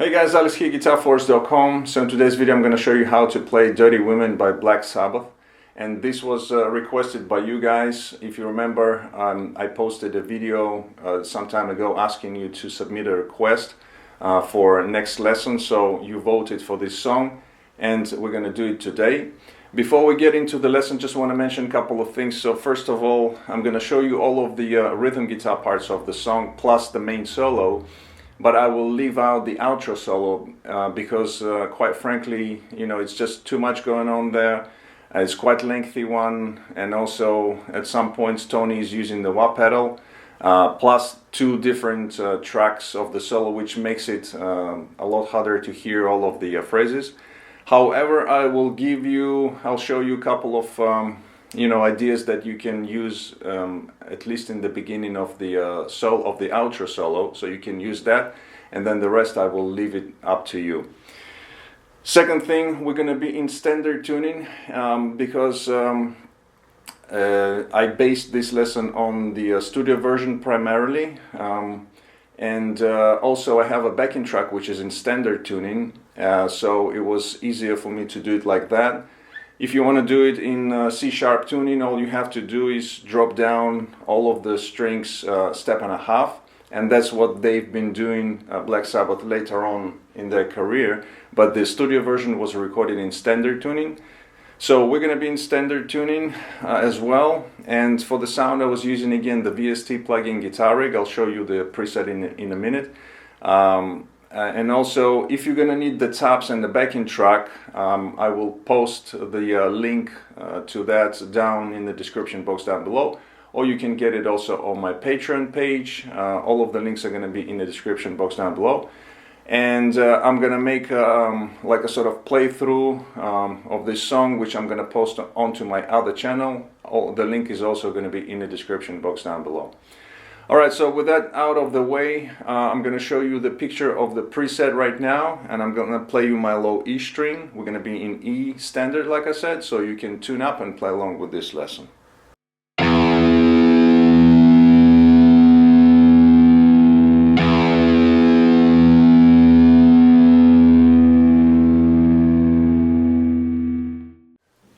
Hey guys, Alex here, GuitarForce.com. So in today's video I'm going to show you how to play Dirty Women by Black Sabbath. And this was requested by you guys. If you remember, I posted a video some time ago asking you to submit a request for next lesson. So you voted for this song and we're going to do it today. Before we get into the lesson, just want to mention a couple of things. So first of all, I'm going to show you all of the rhythm guitar parts of the song plus the main solo. But I will leave out the outro solo because quite frankly, you know, it's just too much going on there. It's quite a lengthy one, and also at some points Tony is using the wah pedal plus two different tracks of the solo, which makes it a lot harder to hear all of the phrases. However, I'll show you a couple of ideas that you can use at least in the beginning of the outro solo, so you can use that, and then the rest I will leave it up to you. Second thing, we're going to be in standard tuning because I based this lesson on the studio version primarily, and also I have a backing track which is in standard tuning, so it was easier for me to do it like that. If you want to do it in C-sharp tuning, all you have to do is drop down all of the strings step and a half, and that's what they've been doing, Black Sabbath, later on in their career, but the studio version was recorded in standard tuning. So we're going to be in standard tuning as well, and for the sound I was using again the VST plugin Guitar Rig. I'll show you the preset in a minute. And also, if you're going to need the tabs and the backing track, I will post the link to that down in the description box down below, or you can get it also on my Patreon page. All of the links are going to be in the description box down below. And I'm going to make like a sort of playthrough of this song, which I'm going to post onto my other channel. The link is also going to be in the description box down below. Alright, so with that out of the way, I'm going to show you the picture of the preset right now, and I'm going to play you my low E string. We're going to be in E standard, like I said, so you can tune up and play along with this lesson.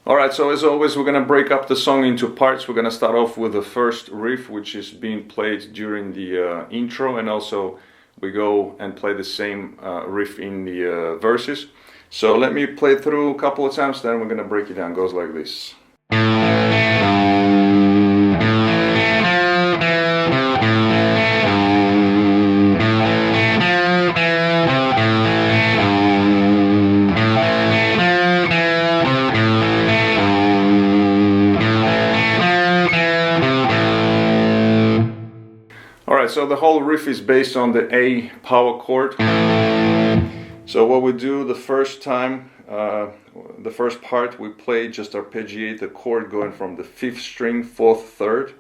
Alright, so as always, we're going to break up the song into parts. We're going to start off with the first riff, which is being played during the intro, and also we go and play the same riff in the verses. So let me play through a couple of times, then we're going to break it down. It goes like this. So the whole riff is based on the A power chord. So what we do the first time, the first part, we play just arpeggiate the chord going from the 5th string, 4th, 3rd.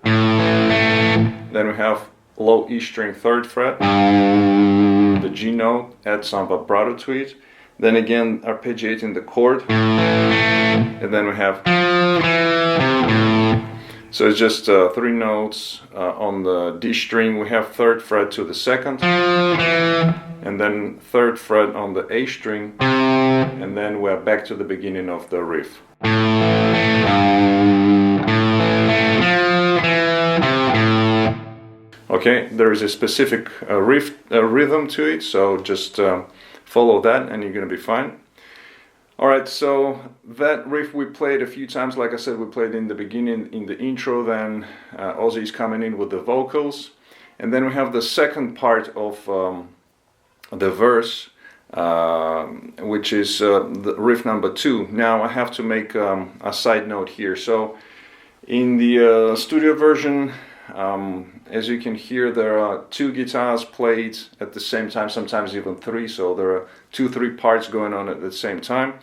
Then we have low E string 3rd fret, the G note, add some vibrato to it. Then again arpeggiating the chord, and then we have. So it's just 3 notes on the D string. We have 3rd fret to the 2nd, and then 3rd fret on the A string, and then we're back to the beginning of the riff. Okay, there is a specific rhythm to it, so just follow that and you're going to be fine. Alright, so that riff we played a few times. Like I said, we played in the beginning, in the intro, then Ozzy's coming in with the vocals, and then we have the second part of the verse, which is the riff number 2. Now I have to make a side note here. So in the studio version, as you can hear, there are 2 guitars played at the same time, sometimes even 3, so there are 2-3 parts going on at the same time.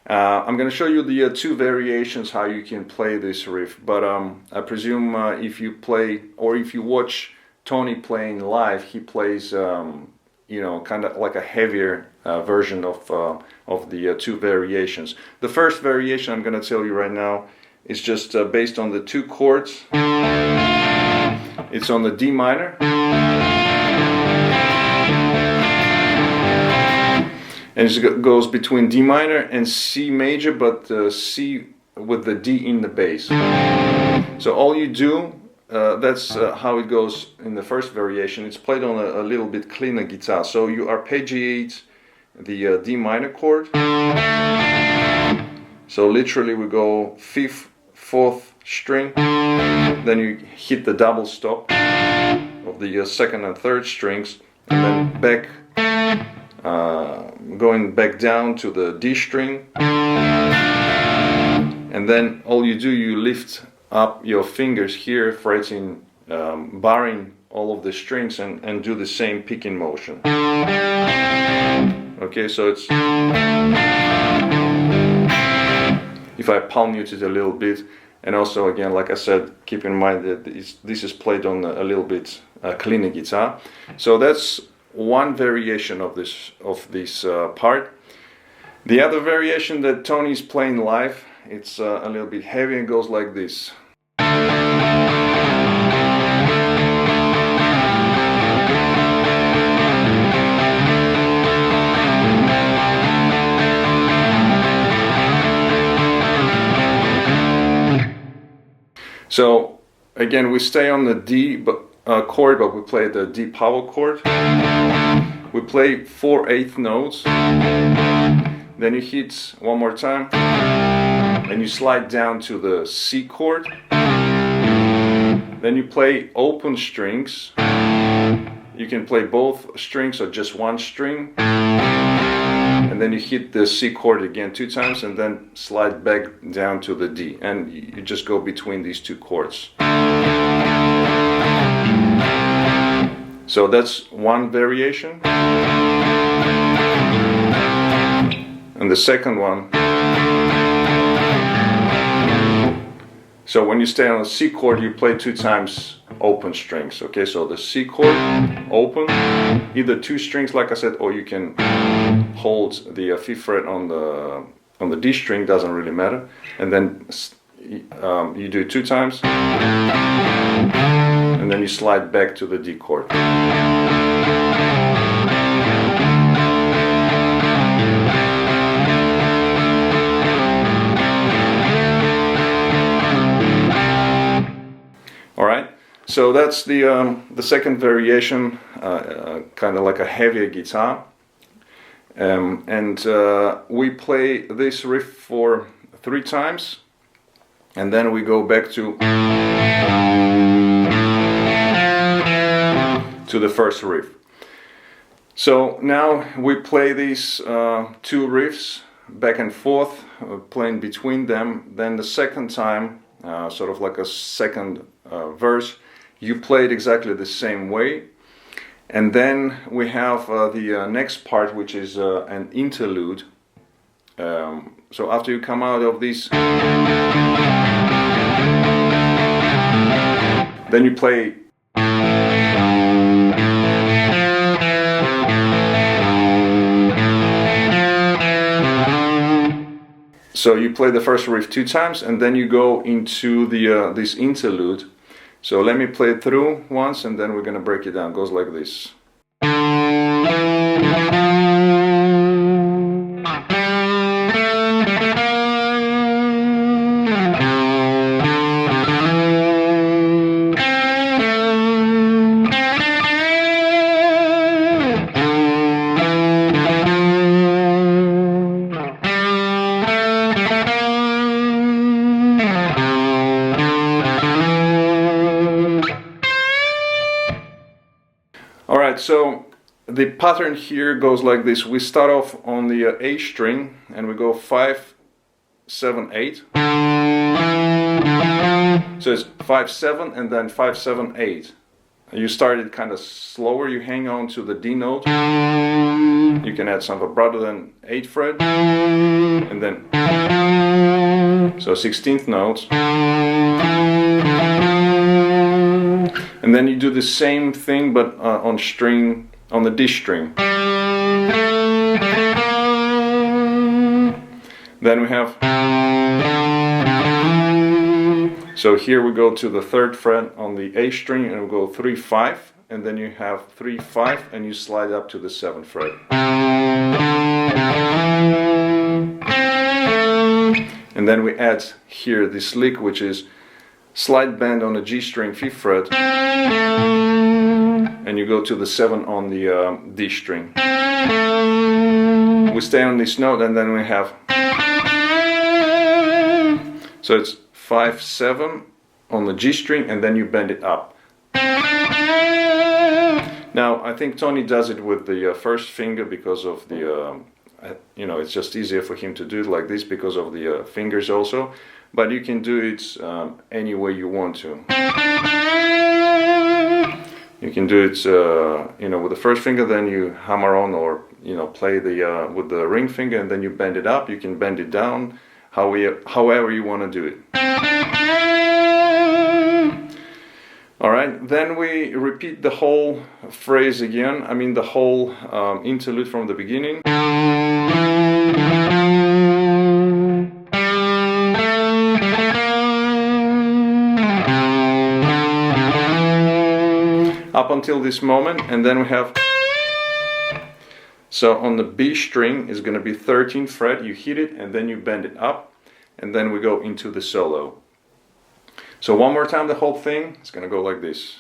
I'm going to show you the 2 variations how you can play this riff, but I presume if you play, or if you watch Tony playing live, he plays kind of like a heavier version of the 2 variations. The first variation I'm going to tell you right now is just based on the 2 chords. It's on the D minor, and it goes between D minor and C major, but C with the D in the bass. So all you do, that's how it goes in the first variation. It's played on a little bit cleaner guitar. So you arpeggiate the D minor chord. So literally we go 5th, 4th string, then you hit the double stop of the 2nd and 3rd strings, and then back, going back down to the D string, and then all you do, you lift up your fingers here, fretting, barring all of the strings, and do the same picking motion. Okay, so it's, if I palm mute it a little bit, and also again, like I said, keep in mind that this is played on a little bit cleaner guitar. So that's one variation of this part. The other variation that Tony's playing live, it's a little bit heavy and goes like this. So again, we stay on the D chord, but we play the D power chord. We play 4/8 notes. Then you hit one more time, and you slide down to the C chord. Then you play open strings. You can play both strings or just one string. And then you hit the C chord again 2 times, and then slide back down to the D, and you just go between these 2 chords. So that's one variation. And the second one, so when you stay on the C chord, you play 2 times open strings. Okay, so the C chord, open, either 2 strings like I said, or you can hold the 5th fret on the D string, doesn't really matter, and then you do it 2 times, and then you slide back to the D chord. All right, so that's the second variation, kind of like a heavier guitar. We play this riff for 3 times, and then we go back to the first riff. So now we play these 2 riffs back and forth, playing between them. Then the second time, sort of like a second verse, you play it exactly the same way. And then we have the next part, which is an interlude. So after you come out of this, then you play. So you play the first riff 2 times, and then you go into the this interlude. So let me play it through once, and then we're gonna break it down. It goes like this. Alright, so the pattern here goes like this. We start off on the A string, and we go 5, 7, 8. So it's 5, 7, and then 5, 7, 8. You start it kind of slower, you hang on to the D note. You can add some vibrato, then 8th fret, and then, so 16th notes. And then you do the same thing, but on the D string. Then we have, so here we go to the 3rd fret on the A string, and we go 3, 5, and then you have 3, 5, and you slide up to the 7th fret. And then we add here this lick, which is slight bend on the G string 5th fret, and you go to the 7 on the D string. We stay on this note, and then we have, so it's 5, 7 on the G string, and then you bend it up. Now I think Tony does it with the first finger because of the you know, it's just easier for him to do it like this because of the fingers also, but you can do it any way you want to. You can do it you know, with the first finger, then you hammer on, or you know, play the with the ring finger, and then you bend it up. You can bend it down, however you want to do it. Alright, then we repeat the whole phrase again, I mean the whole interlude from the beginning. Up until this moment, and then we have, so on the B string is going to be 13th fret, you hit it and then you bend it up, and then we go into the solo. So one more time, the whole thing is going to go like this.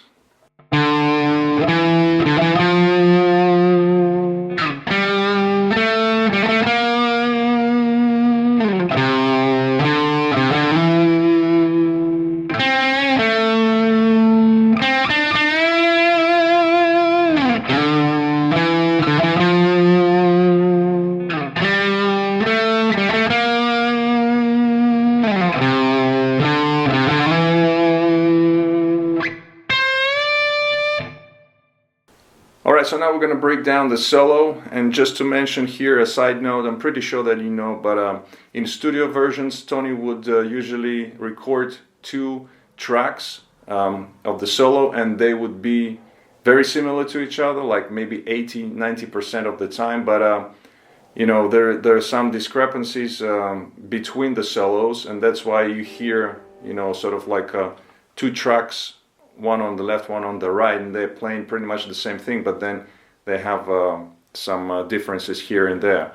Alright, so now we're going to break down the solo, and just to mention here a side note, I'm pretty sure that you know, but in studio versions Tony would usually record 2 tracks of the solo, and they would be very similar to each other, like maybe 80-90% of the time, but you know, there are some discrepancies between the solos, and that's why you hear, you know, sort of like 2 tracks, one on the left, one on the right, and they're playing pretty much the same thing, but then they have some differences here and there.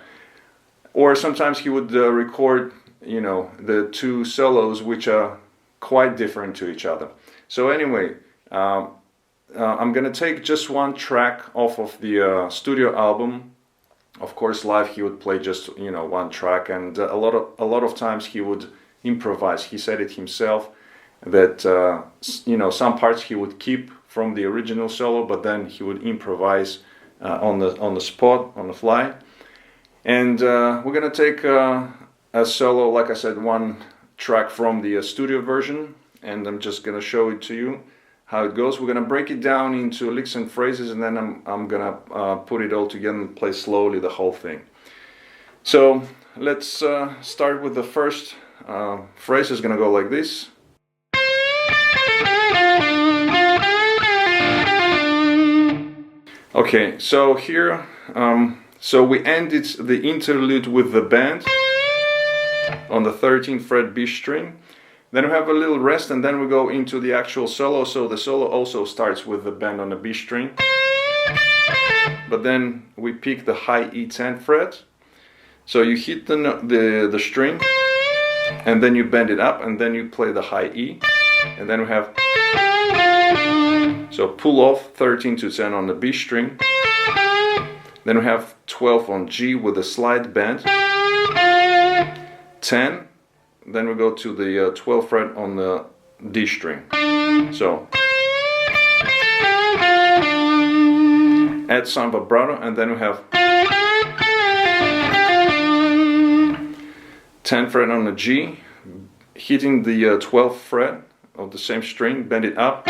Or sometimes he would record, you know, the 2 solos which are quite different to each other. So anyway, I'm gonna take just 1 track off of the studio album. Of course, live he would play just, you know, 1 track, and a lot of times he would improvise. He said it himself, that you know, some parts he would keep from the original solo, but then he would improvise on the spot, on the fly. And we're gonna take a solo, like I said, 1 track from the studio version, and I'm just gonna show it to you how it goes. We're gonna break it down into licks and phrases, and then I'm gonna put it all together and play slowly the whole thing. So let's start with the first phrase. Is gonna go like this. Okay, so here, so we ended the interlude with the bend on the 13th fret B string. Then we have a little rest, and then we go into the actual solo. So the solo also starts with the bend on the B string, but then we pick the high E 10th fret. So you hit the string, and then you bend it up, and then you play the high E, and then we have, so pull off 13 to 10 on the B string. Then we have 12 on G with a slight bend. 10. Then we go to the 12th fret on the D string. So add some vibrato, and then we have 10th fret on the G, hitting the 12th fret of the same string, bend it up.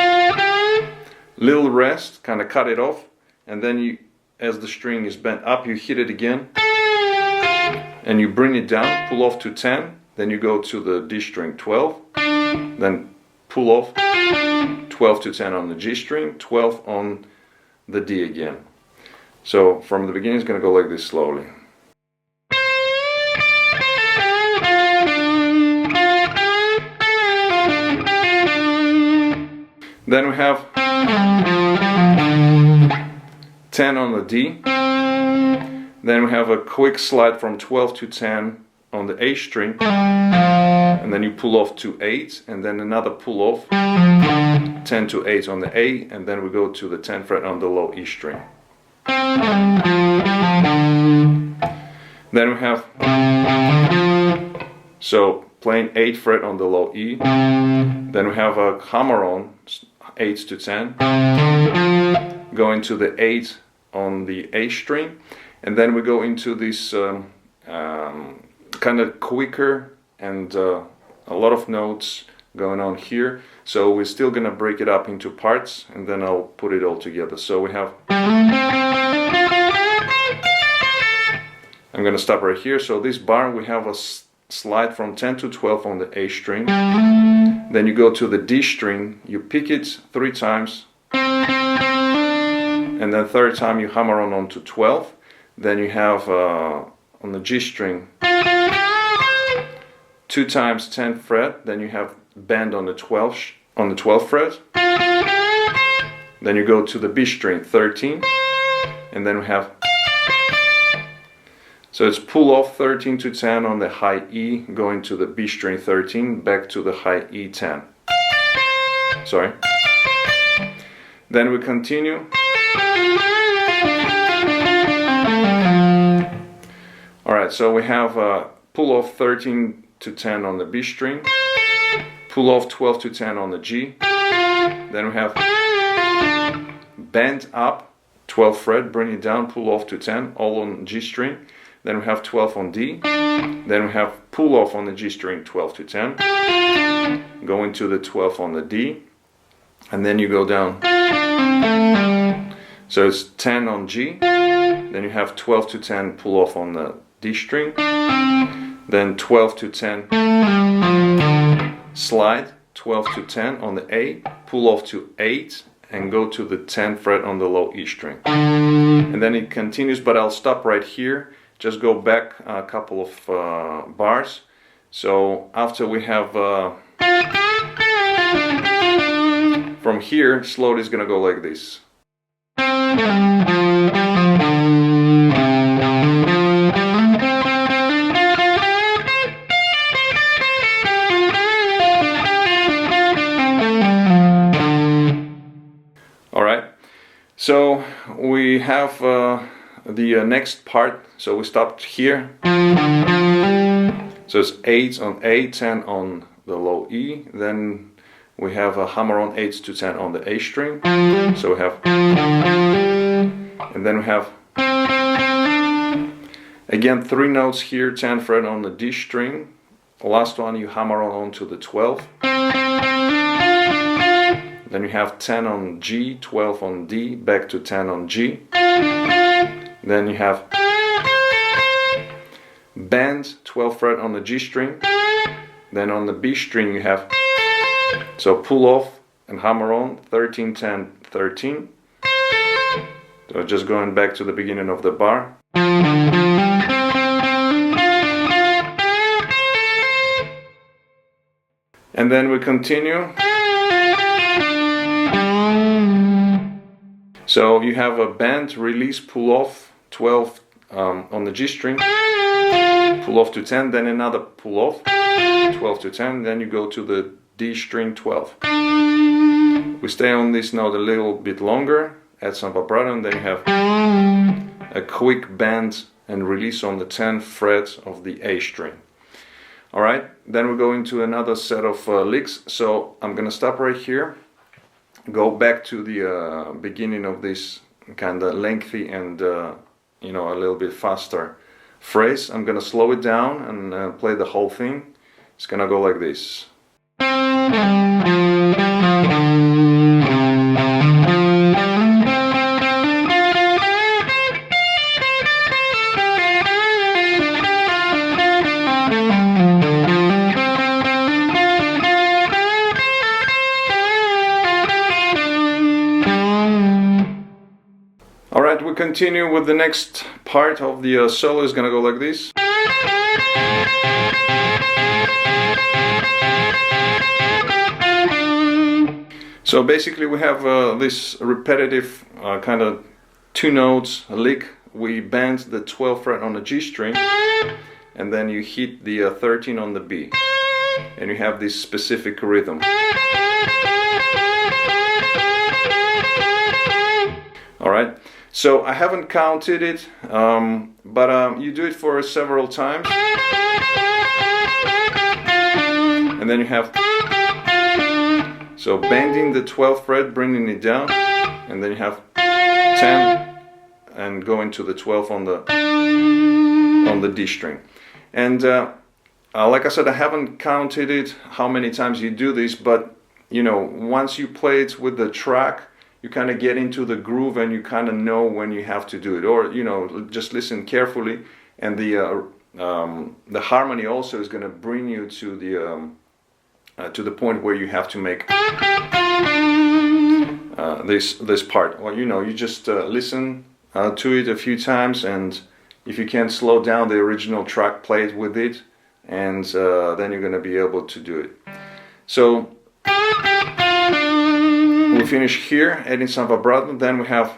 Little rest, kind of cut it off, and then you, as the string is bent up, you hit it again, and you bring it down, pull off to 10, then you go to the D string 12, then pull off 12 to 10 on the G string, 12 on the D again. So from the beginning it's going to go like this slowly. Then we have 10 on the D, Then we have a quick slide from 12 to 10 on the A string, and then you pull off to 8, and then another pull off 10 to 8 on the A, and then we go to the 10th fret on the low E string. Then we have, so playing 8th fret on the low E, then we have a hammer on 8 to 10, going to the 8 on the A string, and then we go into this kind of quicker and a lot of notes going on here. So we're still gonna break it up into parts, and then I'll put it all together. So we have, I'm gonna stop right here. So this bar, we have a slide from 10 to 12 on the A string, then you go to the D string, you pick it 3 times, and then third time you hammer on onto 12. Then you have on the G string 2 times 10th fret, then you have bend on the 12th fret, then you go to the B string 13, and then we have, so it's pull off 13 to 10 on the high E, going to the B string 13, back to the high E 10. Sorry. Then we continue. Alright, so we have pull off 13 to 10 on the B string, pull off 12 to 10 on the G, then we have bend up 12th fret, bring it down, pull off to 10, all on G string, then we have 12 on D, then we have pull off on the G string 12 to 10, go into the 12 on the D, and then you go down, so it's 10 on G, then you have 12 to 10 pull off on the D string, then 12 to 10 slide, 12 to 10 on the A, pull off to 8, and go to the 10th fret on the low E string. And then it continues, but I'll stop right here, just go back a couple of bars. So after we have, from here, slowly is gonna go like this. So we have the next part, so we stopped here, so it's 8 on A, 10 on the low E, then we have a hammer on 8 to 10 on the A string, so we have, and then we have, again 3 notes here, 10th fret on the D string, last one you hammer on to the 12th. Then you have 10 on G, 12 on D, back to 10 on G. Then you have bend 12th fret on the G string. Then on the B string you have, so pull off and hammer on 13, 10, 13. So just going back to the beginning of the bar. And then we continue. So you have a bend, release, pull off 12 on the G string, pull off to 10, then another pull off 12 to 10, then you go to the D string 12. We stay on this note a little bit longer, add some vibrato, and then you have a quick bend and release on the 10th fret of the A string. Alright, then we go into another set of licks, so I'm gonna stop right here. Go back to the beginning of this kind of lengthy and you know, a little bit faster phrase. I'm gonna slow it down and play the whole thing. It's gonna go like this. Alright, we continue with the next part of the solo. Is gonna go like this. So basically we have this repetitive kind of 2 notes, a lick we bend the 12th fret on the G string, and then you hit the 13 on the B, and you have this specific rhythm. Alright, so I haven't counted it, but you do it for several times, and then you have, so bending the 12th fret, bringing it down, and then you have 10 and going to the 12th on the D string. And like I said, I haven't counted it how many times you do this, but you know, once you play it with the track, you kind of get into the groove and you kind of know when you have to do it, or you know, just listen carefully, and the harmony also is going to bring you to the point where you have to make this part. Well, you know, you just listen to it a few times, and if you can slow down the original track, play it with it, and then you're going to be able to do it. So we finish here, adding some vibrato. Then we have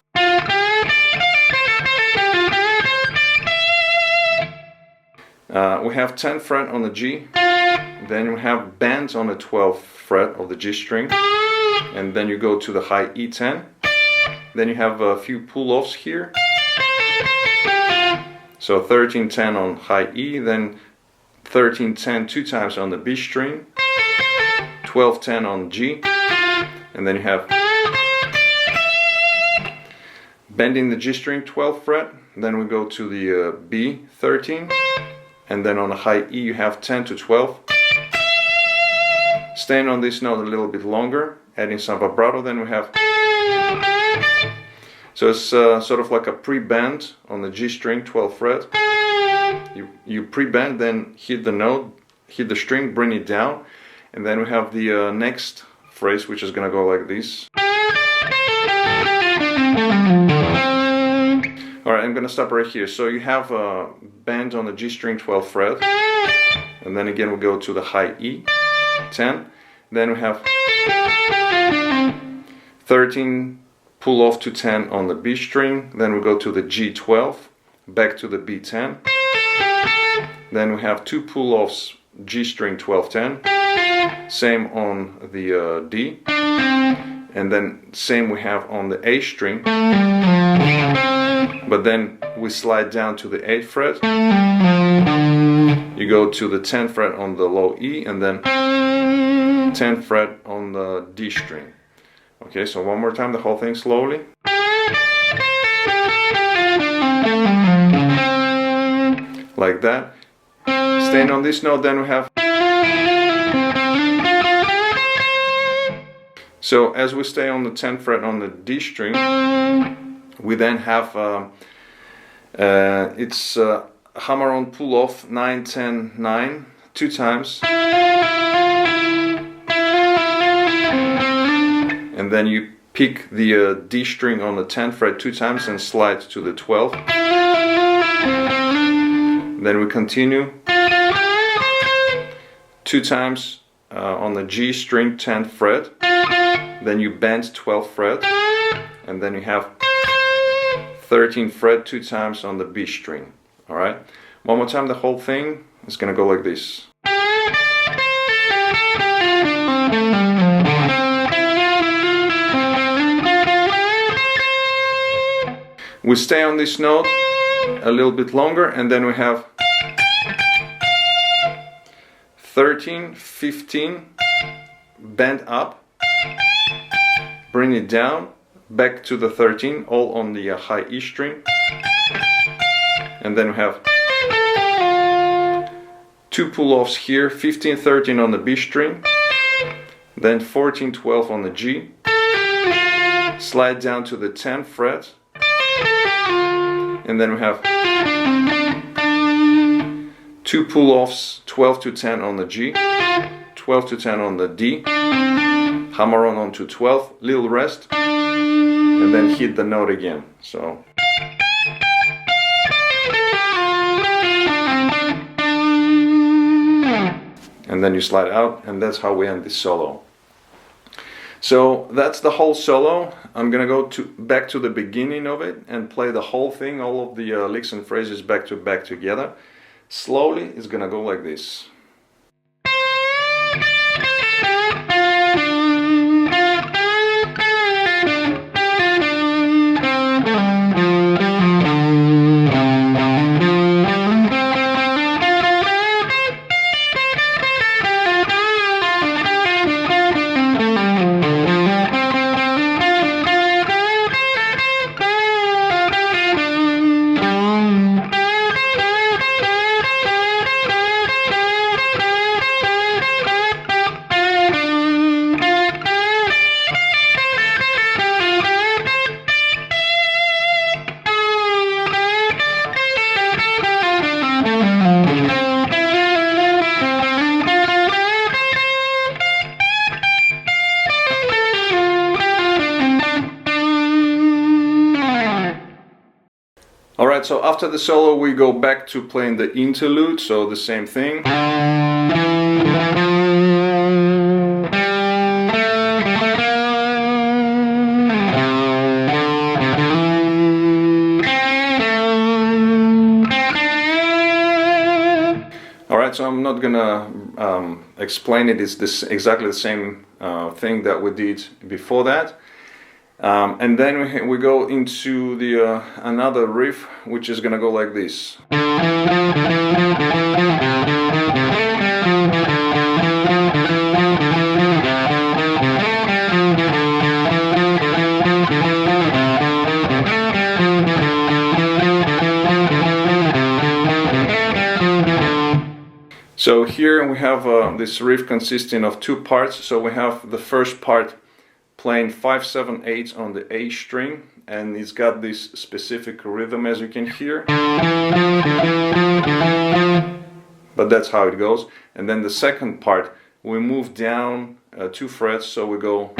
we have 10th fret on the G, then we have bend on the 12th fret of the G string, and then you go to the high E10. Then you have a few pull-offs here, so 13-10 on high E, then 13-10 two times on the B string, 12-10 on G, and then you have bending the G string 12th fret, then we go to the B 13, and then on the high E you have 10 to 12. Staying on this note a little bit longer, adding some vibrato, then we have, so it's sort of like a pre-bend on the G string 12th fret. You pre-bend, then hit the note, hit the string, bring it down, and then we have the next phrase, which is going to go like this. Alright, I'm going to stop right here. So you have a bend on the G string 12th fret, and then again we go to the high E 10, then we have 13 pull off to 10 on the B string, then we go to the G12, back to the B10, then we have two pull offs G string 12-10, same on the D, and then same we have on the A string, but then we slide down to the 8th fret, you go to the 10th fret on the low E, and then 10th fret on the D string. Okay, so one more time, the whole thing slowly. Like that. Staying on this note, then we have. So as we stay on the 10th fret on the D string, we then have it's hammer on pull off 9-10-9 two times, and then you pick the D string on the 10th fret two times and slide to the 12th. Then we continue two times on the G string 10th fret, then you bend 12th fret, and then you have 13th fret two times on the B string. Alright, one more time, the whole thing is gonna go like this. We stay on this note a little bit longer, and then we have 13, 15, bend up, bring it down, back to the 13, all on the high E string, and then we have two pull-offs here, 15, 13 on the B string, then 14, 12 on the G, slide down to the 10th fret, and then we have two pull-offs, 12 to 10 on the G, 12 to 10 on the D, hammer on onto 12, little rest, and then hit the note again. So and then you slide out, and that's how we end this solo. So that's the whole solo. I'm gonna go back to the beginning of it and play the whole thing, all of the licks and phrases back to back together. Slowly, it's gonna go like this. Alright, so after the solo we go back to playing the interlude, so the same thing. Alright, so I'm not gonna explain it, it's exactly the same thing that we did before that. And then we go into the another riff, which is gonna go like this. So here we have this riff consisting of two parts. So we have the first part playing 5, 7, 8 on the A string, and it's got this specific rhythm, as you can hear. But that's how it goes. And then the second part, we move down 2 frets, so we go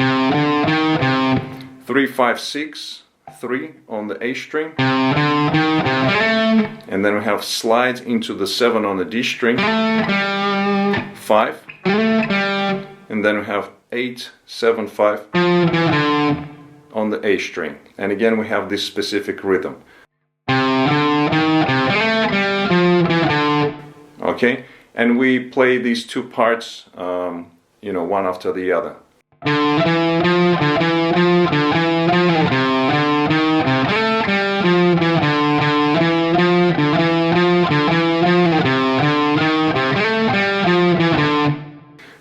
3, 5, 6, 3 on the A string, and then we have slide into the 7 on the D string, 5, and then we have 8, 7, 5 on the A string, and again we have this specific rhythm. Okay, and we play these two parts, you know, one after the other.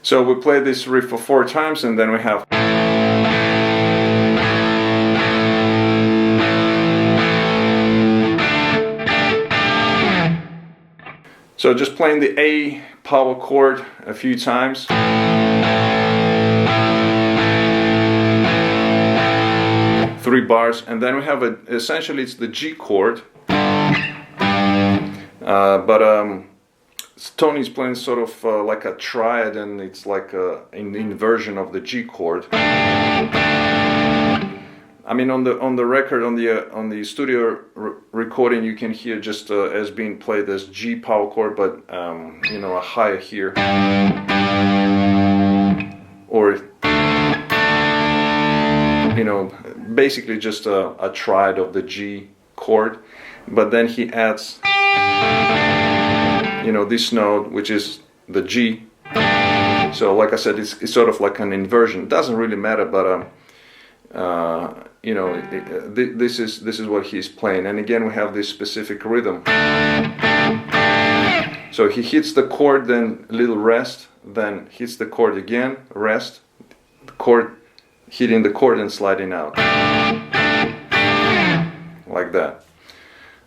So we play this riff for 4 times, and then we have. So just playing the A power chord a few times. 3 bars, and then we have essentially it's the G chord, but Tony's playing sort of like a triad, and it's like an inversion of the G chord. I mean, on the record, on the studio recording, you can hear just as being played as G power chord, but you know, a higher here, or you know, basically just a triad of the G chord, but then he adds, you know, this note, which is the G. So like I said, it's sort of like an inversion. It doesn't really matter, but you know, this is what he's playing. And again, we have this specific rhythm. So he hits the chord, then a little rest, then hits the chord again, rest, the chord, hitting the chord and sliding out, like that.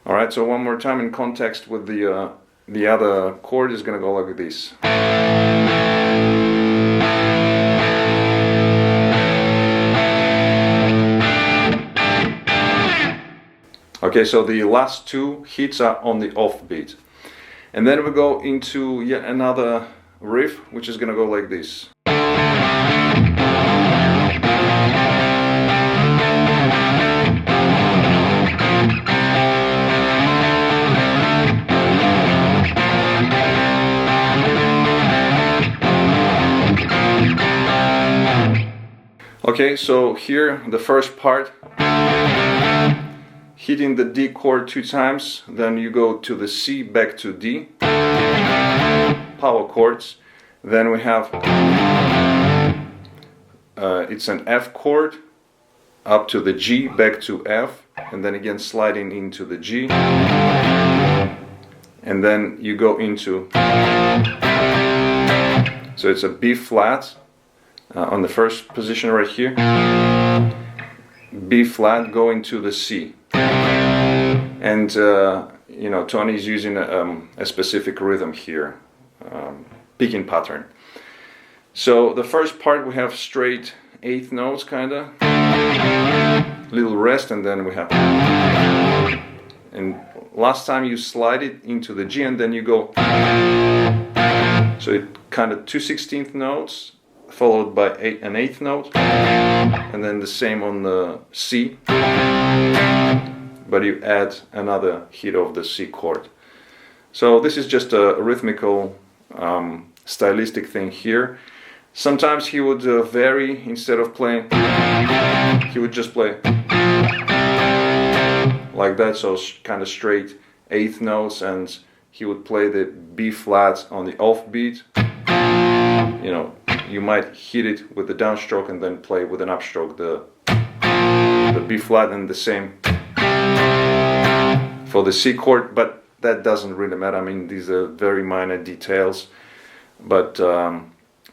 All right, so one more time in context with the other chord is going to go like this. Okay, so the last 2 hits are on the off beat. And then we go into yet another riff, which is going to go like this. Okay, so here the first part, hitting the D chord 2 times, then you go to the C, back to D, power chords. Then we have it's an F chord, up to the G, back to F, and then again sliding into the G, and then you go into, so it's a B flat on the first position right here, B flat going to the C, and you know, Tony's using a specific rhythm here, picking pattern. So the first part we have straight 8th notes, kinda little rest, and then we have, and last time you slide it into the G and then you go, so it kind of 2 16th notes followed by an 8th note, and then the same on the C, but you add another hit of the C chord. So this is just a rhythmical stylistic thing here. Sometimes he would vary, instead of playing, he would just play like that, so kind of straight 8th notes, and he would play the B flat on the off beat. You know, you might hit it with the downstroke and then play with an upstroke the B flat, and the same for the C chord, but that doesn't really matter. I mean, these are very minor details, but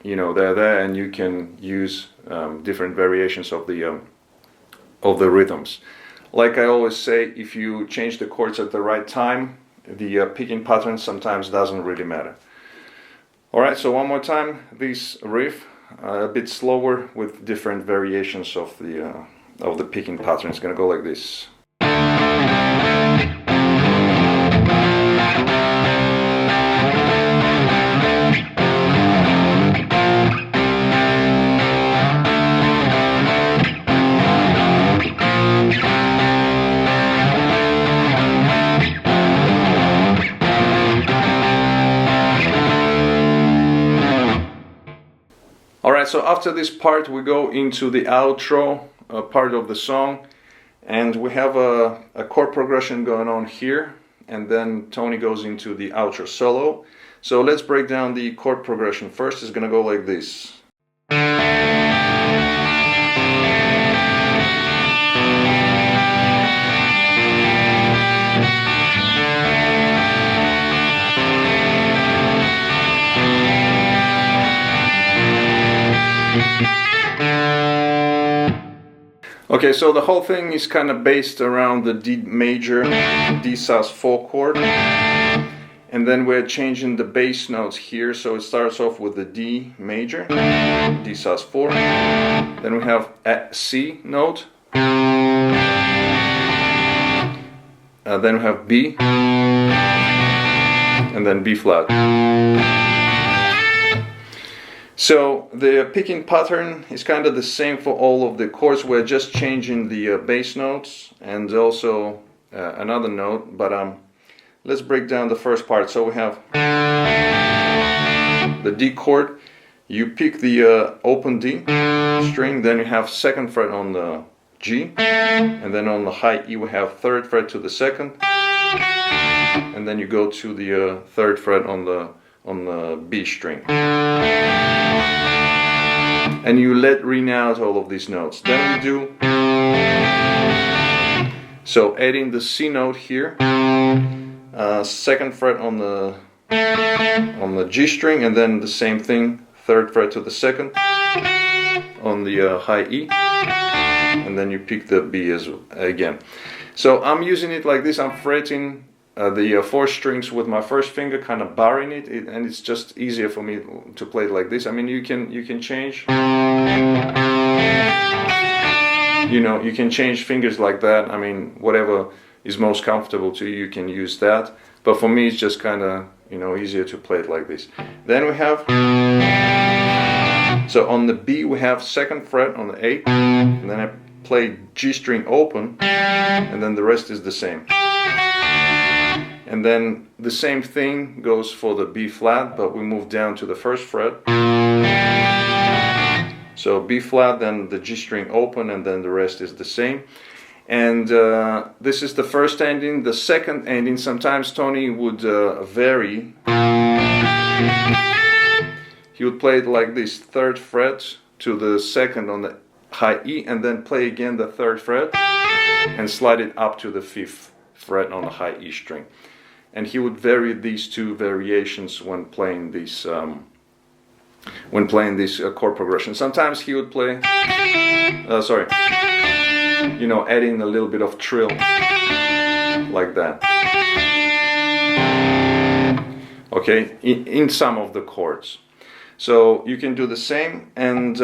you know, they're there, and you can use different variations of the rhythms. Like I always say, if you change the chords at the right time, the picking pattern sometimes doesn't really matter. Alright, so one more time, this riff, a bit slower with different variations of the picking pattern. It's gonna go like this. Alright, so after this part we go into the outro part of the song, and we have a chord progression going on here, and then Tony goes into the outro solo. So let's break down the chord progression. First it's gonna go like this. Okay, so the whole thing is kind of based around the D major, D sus4 chord, and then we're changing the bass notes here. So it starts off with the D major, D sus4, then we have a C note, then we have B, and then B flat. So the picking pattern is kind of the same for all of the chords. We're just changing the bass notes and also another note, but let's break down the first part. So we have the D chord. You pick the open D string, then you have 2nd fret on the G, and then on the high E we have 3rd fret to the 2nd, and then you go to the 3rd fret on the B string, and you let ring out all of these notes. Then we do, so adding the C note here, 2nd fret on the G string, and then the same thing, 3rd fret to the 2nd on the high E, and then you pick the B again. So I'm using it like this. I'm fretting the 4 strings with my first finger, kind of barring it, and it's just easier for me to play it like this. I mean, you can change, you know, you can change fingers like that. I mean, whatever is most comfortable to you, you can use that. But for me, it's just kind of, you know, easier to play it like this. Then we have, so on the B we have 2nd fret on the A, and then I play G string open, and then the rest is the same. And then the same thing goes for the B flat, but we move down to the 1st fret. So B flat, then the G string open, and then the rest is the same. And this is the first ending. The second ending, sometimes Tony would vary. He would play it like this: 3rd fret to the 2nd on the high E, and then play again the 3rd fret and slide it up to the 5th fret on the high E string. And he would vary these two variations when playing these chord progressions. Sometimes he would play, you know, adding a little bit of trill like that. Okay, in some of the chords. So you can do the same, and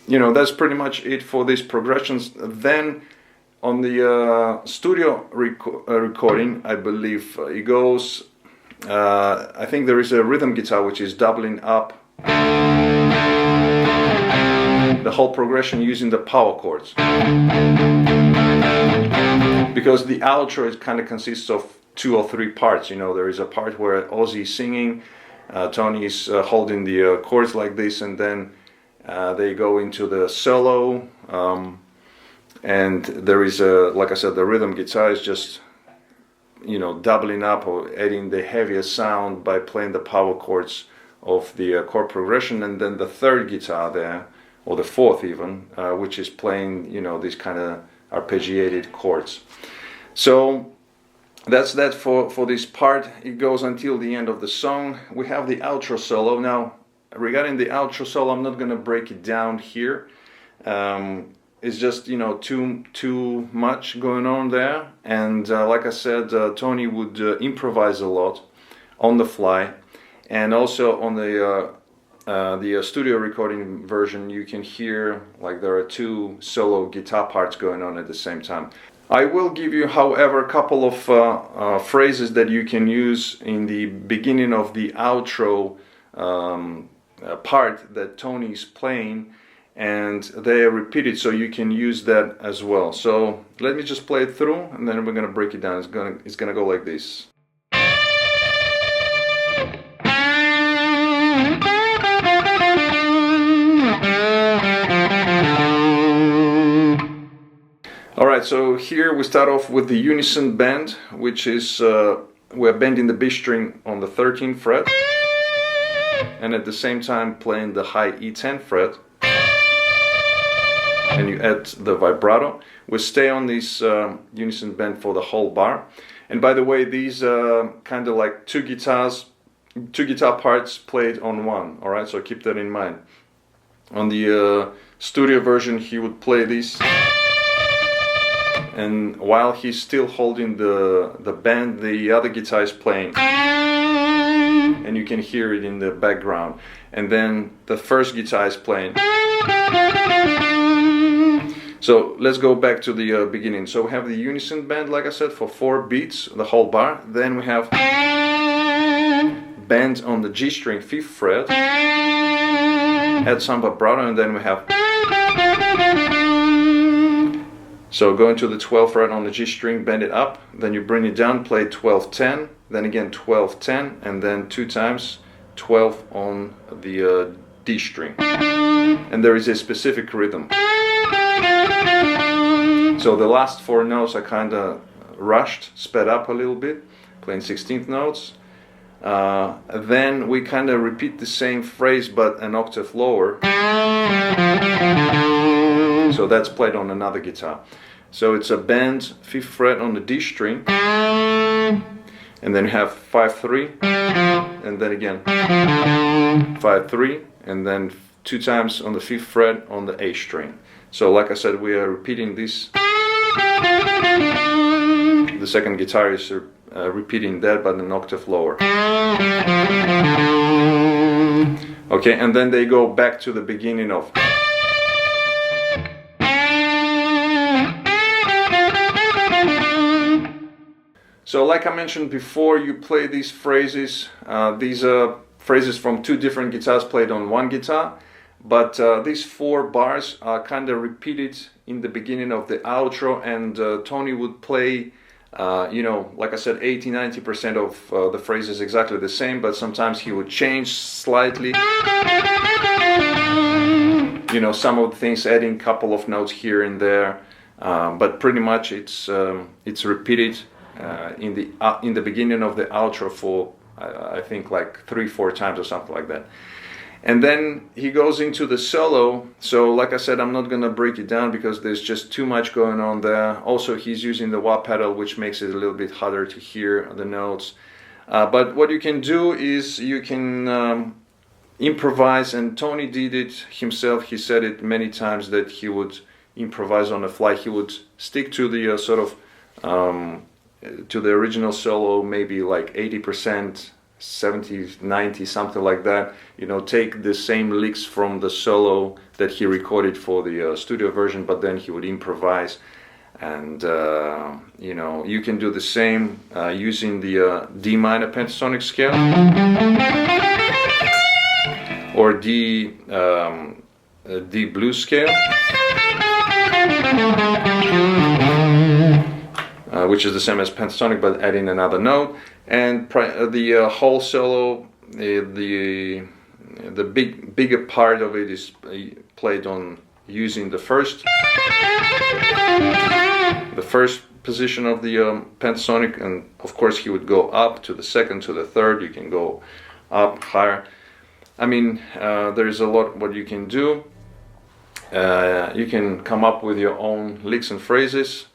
you know, that's pretty much it for these progressions. Then on the studio recording, I believe it goes, I think there is a rhythm guitar which is doubling up the whole progression using the power chords. Because the outro, it kind of consists of 2 or 3 parts. You know, there is a part where Ozzy is singing, Tony is holding the chords like this, and then they go into the solo, and there is like I said, the rhythm guitar is just, you know, doubling up or adding the heavier sound by playing the power chords of the chord progression, and then the 3rd guitar there, or the 4th even, which is playing, you know, these kind of arpeggiated chords. So that's that for this part. It goes until the end of the song. We have the outro solo. Now, regarding the outro solo, I'm not going to break it down here. It's just, you know, too much going on there. And like I said, Tony would improvise a lot on the fly. And also on the studio recording version, you can hear like there are 2 solo guitar parts going on at the same time. I will give you, however, a couple of phrases that you can use in the beginning of the outro part that Tony is playing, and they are repeated, so you can use that as well. So let me just play it through, and then we're gonna break it down. It's gonna go like this. Alright, so here we start off with the unison bend, which is we're bending the B string on the 13th fret, and at the same time playing the high E10 fret, and you add the vibrato. We stay on this unison bend for the whole bar. And by the way, these kind of like two guitar parts played on one. Alright, so keep that in mind. On the studio version, he would play this, and while he's still holding the bend, the other guitar is playing, and you can hear it in the background. And then the first guitar is playing. So let's go back to the beginning. So we have the unison bend, like I said, for 4 beats, the whole bar. Then we have bend on the G string 5th fret, add some vibrato, and then we have. So go into the 12th fret on the G string, bend it up, then you bring it down, play 12-10, then again 12-10, and then 2 times 12 on the D string. And there is a specific rhythm. So the last 4 notes are kind of rushed, sped up a little bit, playing 16th notes. Then we kind of repeat the same phrase but an octave lower. So that's played on another guitar. So it's a bend 5th fret on the D string, and then you have 5-3, and then again 5-3, and then 2 times on the 5th fret on the A string. So like I said, we are repeating this. The second guitar is repeating that but an octave lower. Okay, and then they go back to the beginning of. So like I mentioned before, you play these phrases. These are phrases from 2 different guitars played on one guitar, but these 4 bars are kind of repeated in the beginning of the outro, and Tony would play, you know, like I said, 80-90% of the phrases exactly the same, but sometimes he would change slightly. you know, some of the things, adding a couple of notes here and there, but pretty much it's repeated in the beginning of the outro for I think like 3-4 times or something like that. And then he goes into the solo. So like I said, I'm not gonna break it down because there's just too much going on there. Also, he's using the wah pedal, which makes it a little bit harder to hear the notes. But what you can do is you can improvise, and Tony did it himself. He said it many times that he would improvise on the fly. He would stick to the sort of to the original solo, maybe like 80%, 70, 90, something like that. You know, take the same licks from the solo that he recorded for the studio version, but then he would improvise. And you know, you can do the same using the D minor pentatonic scale or D blues scale, which is the same as pentatonic but adding another note. And the whole solo, the bigger part of it is played on using the first position of the pentatonic, and of course he would go up to the second, to the third. You can go up higher. I mean, there's a lot what you can do. You can come up with your own licks and phrases,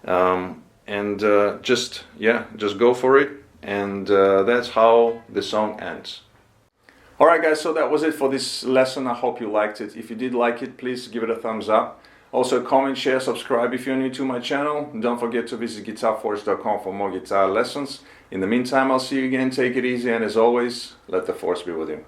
and just go for it. And that's how the song ends. Alright guys, so that was it for this lesson. I hope you liked it. If you did like it, please give it a thumbs up. Also comment, share, subscribe if you're new to my channel. Don't forget to visit GuitarForce.com for more guitar lessons. In the meantime, I'll see you again. Take it easy, and as always, let the force be with you.